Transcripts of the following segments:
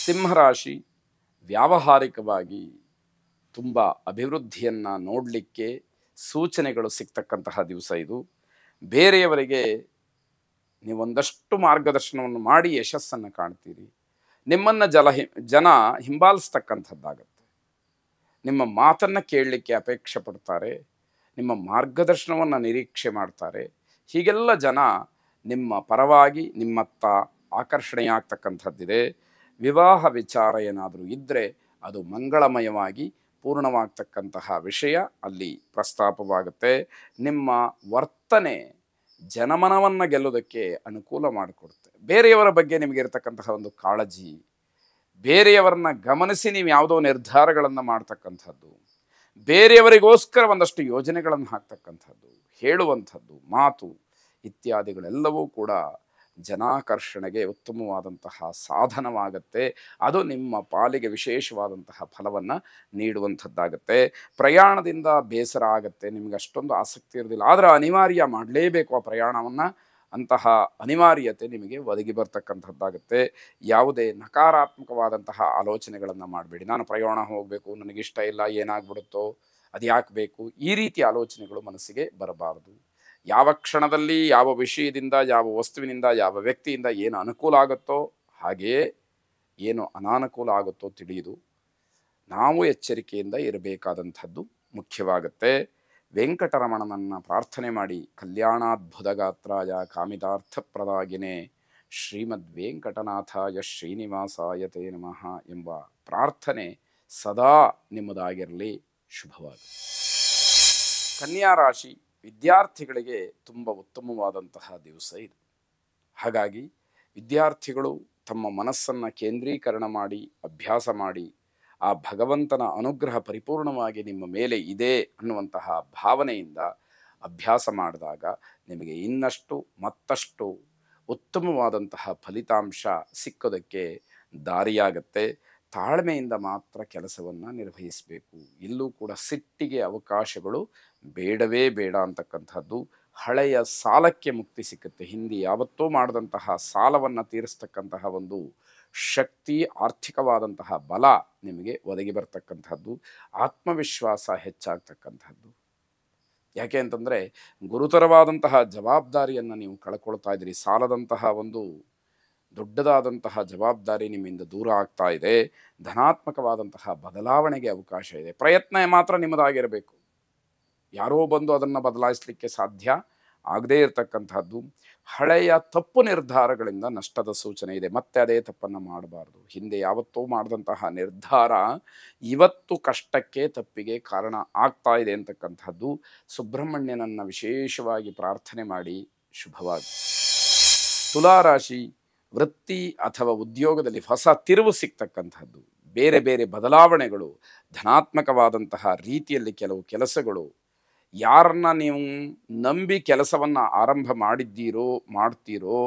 ಸಿಂಹರಾಶಿ ವ್ಯಾವಹಾರಿಕವಾಗಿ ತುಂಬ ಅಭಿವೃದ್ಧಿಯನ್ನು ನೋಡಲಿಕ್ಕೆ ಸೂಚನೆಗಳು ಸಿಗ್ತಕ್ಕಂತಹ ದಿವಸ ಇದು. ಬೇರೆಯವರಿಗೆ ನೀವೊಂದಷ್ಟು ಮಾರ್ಗದರ್ಶನವನ್ನು ಮಾಡಿ ಯಶಸ್ಸನ್ನು ಕಾಣ್ತೀರಿ. ನಿಮ್ಮನ್ನು ಜನ ಹಿಂಬಾಲಿಸ್ತಕ್ಕಂಥದ್ದಾಗತ್ತೆ. ನಿಮ್ಮ ಮಾತನ್ನು ಕೇಳಲಿಕ್ಕೆ ಅಪೇಕ್ಷೆ ಪಡ್ತಾರೆ, ನಿಮ್ಮ ಮಾರ್ಗದರ್ಶನವನ್ನು ನಿರೀಕ್ಷೆ ಮಾಡ್ತಾರೆ. ಹೀಗೆಲ್ಲ ಜನ ನಿಮ್ಮ ಪರವಾಗಿ ನಿಮ್ಮತ್ತ ಆಕರ್ಷಣೆಯಾಗ್ತಕ್ಕಂಥದ್ದಿದೆ. ವಿವಾಹ ವಿಚಾರ ಏನಾದರೂ ಇದ್ದರೆ ಅದು ಮಂಗಳಮಯವಾಗಿ ಪೂರ್ಣವಾಗ್ತಕ್ಕಂತಹ ವಿಷಯ ಅಲ್ಲಿ ಪ್ರಸ್ತಾಪವಾಗುತ್ತೆ. ನಿಮ್ಮ ವರ್ತನೆ ಜನಮನವನ್ನು ಗೆಲ್ಲೋದಕ್ಕೆ ಅನುಕೂಲ ಮಾಡಿಕೊಡುತ್ತೆ. ಬೇರೆಯವರ ಬಗ್ಗೆ ನಿಮಗಿರ್ತಕ್ಕಂತಹ ಒಂದು ಕಾಳಜಿ, ಬೇರೆಯವರನ್ನ ಗಮನಿಸಿ ನೀವು ಯಾವುದೋ ನಿರ್ಧಾರಗಳನ್ನು ಮಾಡ್ತಕ್ಕಂಥದ್ದು, ಬೇರೆಯವರಿಗೋಸ್ಕರ ಒಂದಷ್ಟು ಯೋಜನೆಗಳನ್ನು ಹಾಕ್ತಕ್ಕಂಥದ್ದು, ಹೇಳುವಂಥದ್ದು, ಮಾತು ಇತ್ಯಾದಿಗಳೆಲ್ಲವೂ ಕೂಡ ಜನಾಕರ್ಷಣೆಗೆ ಉತ್ತಮವಾದಂತಹ ಸಾಧನವಾಗತ್ತೆ. ಅದು ನಿಮ್ಮ ಪಾಲಿಗೆ ವಿಶೇಷವಾದಂತಹ ಫಲವನ್ನು ನೀಡುವಂಥದ್ದಾಗತ್ತೆ. ಪ್ರಯಾಣದಿಂದ ಬೇಸರ ಆಗತ್ತೆ, ನಿಮಗೆ ಅಷ್ಟೊಂದು ಆಸಕ್ತಿ ಇರೋದಿಲ್ಲ, ಆದರೆ ಅನಿವಾರ್ಯ ಮಾಡಲೇಬೇಕು ಆ ಪ್ರಯಾಣವನ್ನು, ಅಂತಹ ಅನಿವಾರ್ಯತೆ ನಿಮಗೆ ಒದಗಿ ಬರ್ತಕ್ಕಂಥದ್ದಾಗುತ್ತೆ. ಯಾವುದೇ ನಕಾರಾತ್ಮಕವಾದಂತಹ ಆಲೋಚನೆಗಳನ್ನು ಮಾಡಬೇಡಿ. ನಾನು ಪ್ರಯಾಣ ಹೋಗಬೇಕು, ನನಗಿಷ್ಟ ಇಲ್ಲ, ಏನಾಗ್ಬಿಡುತ್ತೋ, ಅದು ಯಾಕೆ ಬೇಕು, ಈ ರೀತಿ ಆಲೋಚನೆಗಳು ಮನಸ್ಸಿಗೆ ಬರಬಾರದು. ಯಾವ ಕ್ಷಣದಲ್ಲಿ ಯಾವ ವಿಷಯದಿಂದ, ಯಾವ ವಸ್ತುವಿನಿಂದ, ಯಾವ ವ್ಯಕ್ತಿಯಿಂದ ಏನು ಅನುಕೂಲ ಆಗುತ್ತೋ ಹಾಗೆಯೇ ಏನು ಅನಾನುಕೂಲ ಆಗುತ್ತೋ ತಿಳಿಯುವುದು ನಾವು ಎಚ್ಚರಿಕೆಯಿಂದ ಇರಬೇಕಾದಂಥದ್ದು ಮುಖ್ಯವಾಗುತ್ತೆ. ವೆಂಕಟರಮಣನನ್ನು ಪ್ರಾರ್ಥನೆ ಮಾಡಿ ಕಲ್ಯಾಣಾದ್ಭುತಗಾತ್ರಾಯ ಕಾಮಿತಾರ್ಥಪ್ರದಾಗಿನೇ ಶ್ರೀಮದ್ ವೆಂಕಟನಾಥಾಯ ಶ್ರೀನಿವಾಸಾಯ ತೇ ನಮಃ ಎಂಬ ಪ್ರಾರ್ಥನೆ ಸದಾ ನಿಮ್ಮದಾಗಿರಲಿ. ಶುಭವಾಗಿ. ಕನ್ಯಾ ರಾಶಿ ವಿದ್ಯಾರ್ಥಿಗಳಿಗೆ ತುಂಬ ಉತ್ತಮವಾದಂತಹ ದಿವಸ ಇದು. ಹಾಗಾಗಿ ವಿದ್ಯಾರ್ಥಿಗಳು ತಮ್ಮ ಮನಸ್ಸನ್ನು ಕೇಂದ್ರೀಕರಣ ಮಾಡಿ ಅಭ್ಯಾಸ ಮಾಡಿ ಆ ಭಗವಂತನ ಅನುಗ್ರಹ ಪರಿಪೂರ್ಣವಾಗಿ ನಿಮ್ಮ ಮೇಲೆ ಇದೆ ಅನ್ನುವಂತಹ ಭಾವನೆಯಿಂದ ಅಭ್ಯಾಸ ಮಾಡಿದಾಗ ನಿಮಗೆ ಇನ್ನಷ್ಟು ಮತ್ತಷ್ಟು ಉತ್ತಮವಾದಂತಹ ಫಲಿತಾಂಶ ಸಿಕ್ಕೋದಕ್ಕೆ ದಾರಿಯಾಗತ್ತೆ. ತಾಳ್ಮೆಯಿಂದ ಮಾತ್ರ ಕೆಲಸವನ್ನು ನಿರ್ವಹಿಸಬೇಕು. ಇಲ್ಲೂ ಕೂಡ ಸಿಟ್ಟಿಗೆ ಅವಕಾಶಗಳು ಬೇಡವೇ ಬೇಡ ಅಂತಕ್ಕಂಥದ್ದು. ಹಳೆಯ ಸಾಲಕ್ಕೆ ಮುಕ್ತಿ ಸಿಕ್ಕುತ್ತೆ. ಹಿಂದೆ ಯಾವತ್ತೂ ಮಾಡಿದಂತಹ ಸಾಲವನ್ನು ತೀರಿಸ್ತಕ್ಕಂತಹ ಒಂದು ಶಕ್ತಿ, ಆರ್ಥಿಕವಾದಂತಹ ಬಲ ನಿಮಗೆ ಒದಗಿ ಬರ್ತಕ್ಕಂಥದ್ದು. ಆತ್ಮವಿಶ್ವಾಸ ಹೆಚ್ಚಾಗ್ತಕ್ಕಂಥದ್ದು. ಯಾಕೆ ಅಂತಂದರೆ ಗುರುತರವಾದಂತಹ ಜವಾಬ್ದಾರಿಯನ್ನು ನೀವು ಕಳ್ಕೊಳ್ತಾ ಇದ್ದೀರಿ. ಸಾಲದಂತಹ ಒಂದು ದೊಡ್ಡದಾದಂತಹ ಜವಾಬ್ದಾರಿ ನಿಮ್ಮಿಂದ ದೂರ ಆಗ್ತಾ ಇದೆ. ಧನಾತ್ಮಕವಾದಂತಹ ಬದಲಾವಣೆಗೆ ಅವಕಾಶ ಇದೆ. ಪ್ರಯತ್ನ ಮಾತ್ರ ನಿಮ್ಮದಾಗಿರಬೇಕು. ಯಾರೋ ಬಂದು ಅದನ್ನು ಬದಲಾಯಿಸಲಿಕ್ಕೆ ಸಾಧ್ಯ ಆಗದೇ ಇರತಕ್ಕಂಥದ್ದು. ಹಳೆಯ ತಪ್ಪು ನಿರ್ಧಾರಗಳಿಂದ ನಷ್ಟದ ಸೂಚನೆ ಇದೆ. ಮತ್ತೆ ಅದೇ ತಪ್ಪನ್ನು ಮಾಡಬಾರ್ದು. ಹಿಂದೆ ಯಾವತ್ತೂ ಮಾಡಿದಂತಹ ನಿರ್ಧಾರ ಇವತ್ತು ಕಷ್ಟಕ್ಕೆ, ತಪ್ಪಿಗೆ ಕಾರಣ ಆಗ್ತಾ ಇದೆ ಅಂತಕ್ಕಂಥದ್ದು. ಸುಬ್ರಹ್ಮಣ್ಯನನ್ನು ವಿಶೇಷವಾಗಿ ಪ್ರಾರ್ಥನೆ ಮಾಡಿ. ಶುಭವಾಗಿ. ತುಲಾರಾಶಿ ವೃತ್ತಿ ಅಥವಾ ಉದ್ಯೋಗದಲ್ಲಿ ಹೊಸ ತಿರುವು ಸಿಗ್ತಕ್ಕಂಥದ್ದು, ಬೇರೆ ಬೇರೆ ಬದಲಾವಣೆಗಳು, ಧನಾತ್ಮಕವಾದಂತಹ ರೀತಿಯಲ್ಲಿ ಕೆಲವು ಕೆಲಸಗಳು, ಯಾರನ್ನ ನೀವು ನಂಬಿ ಕೆಲಸವನ್ನು ಆರಂಭ ಮಾಡಿದ್ದೀರೋ ಮಾಡ್ತೀರೋ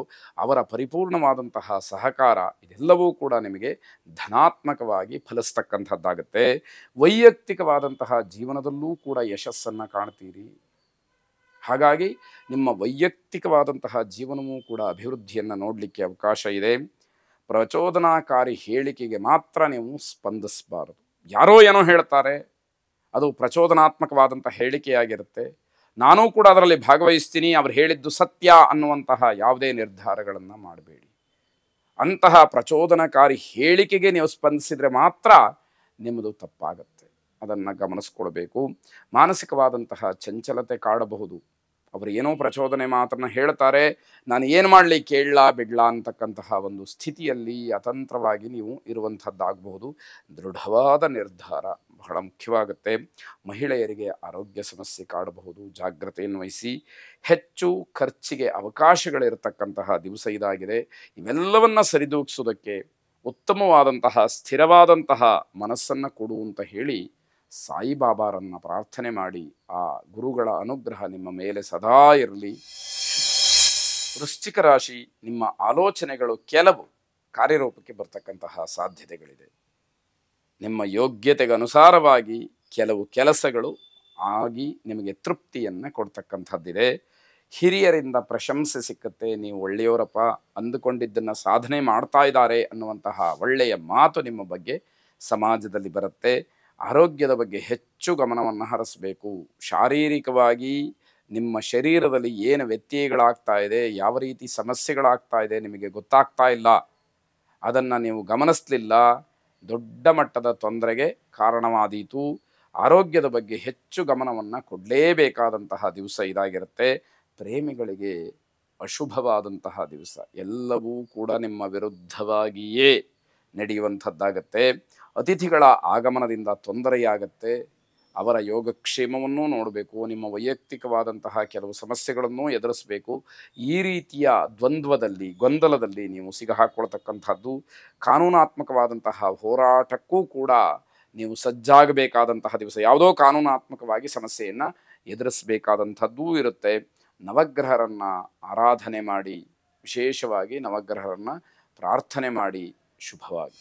ಅವರ ಪರಿಪೂರ್ಣವಾದಂತಹ ಸಹಕಾರ, ಇದೆಲ್ಲವೂ ಕೂಡ ನಿಮಗೆ ಧನಾತ್ಮಕವಾಗಿ ಫಲಿಸ್ತಕ್ಕಂಥದ್ದಾಗುತ್ತೆ. ವೈಯಕ್ತಿಕವಾದಂತಹ ಜೀವನದಲ್ಲೂ ಕೂಡ ಯಶಸ್ಸನ್ನು ಕಾಣ್ತೀರಿ. ಹಾಗಾಗಿ ನಿಮ್ಮ ವೈಯಕ್ತಿಕವಾದಂತಹ ಜೀವನವೂ ಕೂಡ ಅಭಿವೃದ್ಧಿಯನ್ನು ನೋಡಲಿಕ್ಕೆ ಅವಕಾಶ ಇದೆ. ಪ್ರಚೋದನಾಕಾರಿ ಹೇಳಿಕೆಗೆ ಮಾತ್ರ ನೀವು ಸ್ಪಂದಿಸಬಾರದು. ಯಾರೋ ಏನೋ ಹೇಳ್ತಾರೆ, ಅದು ಪ್ರಚೋದನಾತ್ಮಕವಾದಂಥ ಹೇಳಿಕೆಯಾಗಿರುತ್ತೆ. ನಾನೂ ಕೂಡ ಅದರಲ್ಲಿ ಭಾಗವಹಿಸ್ತೀನಿ, ಅವ್ರು ಹೇಳಿದ್ದು ಸತ್ಯ ಅನ್ನುವಂತಹ ಯಾವುದೇ ನಿರ್ಧಾರಗಳನ್ನು ಮಾಡಬೇಡಿ. ಅಂತಹ ಪ್ರಚೋದನಕಾರಿ ಹೇಳಿಕೆಗೆ ನೀವು ಸ್ಪಂದಿಸಿದರೆ ಮಾತ್ರ ನಿಮ್ಮದು ತಪ್ಪಾಗತ್ತೆ. ಅದನ್ನು ಗಮನಿಸ್ಕೊಳ್ಬೇಕು. ಮಾನಸಿಕವಾದಂತಹ ಚಂಚಲತೆ ಕಾಡಬಹುದು. ಅವರು ಏನೋ ಪ್ರಚೋದನೆ ಮಾತನ್ನು ಹೇಳ್ತಾರೆ, ನಾನು ಏನು ಮಾಡಲಿ, ಕೇಳಲಾ ಬಿಡ್ಲಾ ಅಂತಕ್ಕಂತಹ ಒಂದು ಸ್ಥಿತಿಯಲ್ಲಿ ಅತಂತ್ರವಾಗಿ ನೀವು ಇರುವಂಥದ್ದಾಗಬಹುದು. ದೃಢವಾದ ನಿರ್ಧಾರ ಬಹಳ ಮುಖ್ಯವಾಗುತ್ತೆ. ಮಹಿಳೆಯರಿಗೆ ಆರೋಗ್ಯ ಸಮಸ್ಯೆ ಕಾಡಬಹುದು, ಜಾಗ್ರತೆಯನ್ನು ವಹಿಸಿ. ಹೆಚ್ಚು ಖರ್ಚಿಗೆ ಅವಕಾಶಗಳಿರತಕ್ಕಂತಹ ದಿವಸ ಇದಾಗಿದೆ. ಇವೆಲ್ಲವನ್ನು ಸರಿದೂಗಿಸೋದಕ್ಕೆ ಉತ್ತಮವಾದಂತಹ ಸ್ಥಿರವಾದಂತಹ ಮನಸ್ಸನ್ನು ಕೊಡು ಅಂತ ಹೇಳಿ ಸಾಯಿಬಾಬಾರನ್ನು ಪ್ರಾರ್ಥನೆ ಮಾಡಿ. ಆ ಗುರುಗಳ ಅನುಗ್ರಹ ನಿಮ್ಮ ಮೇಲೆ ಸದಾ ಇರಲಿ. ವೃಶ್ಚಿಕ ರಾಶಿ, ನಿಮ್ಮ ಆಲೋಚನೆಗಳು ಕೆಲವು ಕಾರ್ಯರೂಪಕ್ಕೆ ಬರ್ತಕ್ಕಂತಹ ಸಾಧ್ಯತೆಗಳಿದೆ. ನಿಮ್ಮ ಯೋಗ್ಯತೆಗೆ ಅನುಸಾರವಾಗಿ ಕೆಲವು ಕೆಲಸಗಳು ಆಗಿ ನಿಮಗೆ ತೃಪ್ತಿಯನ್ನು ಕೊಡ್ತಕ್ಕಂಥದ್ದಿದೆ. ಹಿರಿಯರಿಂದ ಪ್ರಶಂಸೆ ಸಿಕ್ಕತ್ತೆ. ನೀವು ಒಳ್ಳೆಯವರಪ್ಪ, ಅಂದುಕೊಂಡಿದ್ದನ್ನು ಸಾಧನೆ ಮಾಡ್ತಾ ಇದ್ದಾರೆ ಅನ್ನುವಂತಹ ಒಳ್ಳೆಯ ಮಾತು ನಿಮ್ಮ ಬಗ್ಗೆ ಸಮಾಜದಲ್ಲಿ ಬರುತ್ತೆ. ಆರೋಗ್ಯದ ಬಗ್ಗೆ ಹೆಚ್ಚು ಗಮನವನ್ನು ಹರಿಸಬೇಕು. ಶಾರೀರಿಕವಾಗಿ ನಿಮ್ಮ ಶರೀರದಲ್ಲಿ ಏನು ವ್ಯತ್ಯಯಗಳಾಗ್ತಾ ಇದೆ, ಯಾವ ರೀತಿ ಸಮಸ್ಯೆಗಳಾಗ್ತಾ ಇದೆ ನಿಮಗೆ ಗೊತ್ತಾಗ್ತಾ ಇಲ್ಲ, ಅದನ್ನು ನೀವು ಗಮನಿಸಲಿಲ್ಲ, ದೊಡ್ಡ ಮಟ್ಟದ ತೊಂದರೆಗೆ ಕಾರಣವಾದೀತು. ಆರೋಗ್ಯದ ಬಗ್ಗೆ ಹೆಚ್ಚು ಗಮನವನ್ನು ಕೊಡಲೇಬೇಕಾದಂತಹ ದಿವಸ ಇದಾಗಿರುತ್ತೆ. ಪ್ರೇಮಿಗಳಿಗೆ ಅಶುಭವಾದಂತಹ ದಿವಸ. ಎಲ್ಲವೂ ಕೂಡ ನಿಮ್ಮ ವಿರುದ್ಧವಾಗಿಯೇ ನಡೆಯುವಂಥದ್ದಾಗತ್ತೆ. ಅತಿಥಿಗಳ ಆಗಮನದಿಂದ ತೊಂದರೆಯಾಗತ್ತೆ. ಅವರ ಯೋಗಕ್ಷೇಮವನ್ನೂ ನೋಡಬೇಕು, ನಿಮ್ಮ ವೈಯಕ್ತಿಕವಾದಂತಹ ಕೆಲವು ಸಮಸ್ಯೆಗಳನ್ನೂ ಎದುರಿಸಬೇಕು. ಈ ರೀತಿಯ ಗೊಂದಲದಲ್ಲಿ ನೀವು ಸಿಗಹಾಕೊಳ್ತಕ್ಕಂಥದ್ದು. ಕಾನೂನಾತ್ಮಕವಾದಂತಹ ಹೋರಾಟಕ್ಕೂ ಕೂಡ ನೀವು ಸಜ್ಜಾಗಬೇಕಾದಂತಹ ದಿವಸ. ಯಾವುದೋ ಕಾನೂನಾತ್ಮಕವಾಗಿ ಸಮಸ್ಯೆಯನ್ನು ಎದುರಿಸಬೇಕಾದಂಥದ್ದೂ ಇರುತ್ತೆ. ನವಗ್ರಹರನ್ನು ಆರಾಧನೆ ಮಾಡಿ, ವಿಶೇಷವಾಗಿ ನವಗ್ರಹರನ್ನು ಪ್ರಾರ್ಥನೆ ಮಾಡಿ. ಶುಭವಾಗಿ.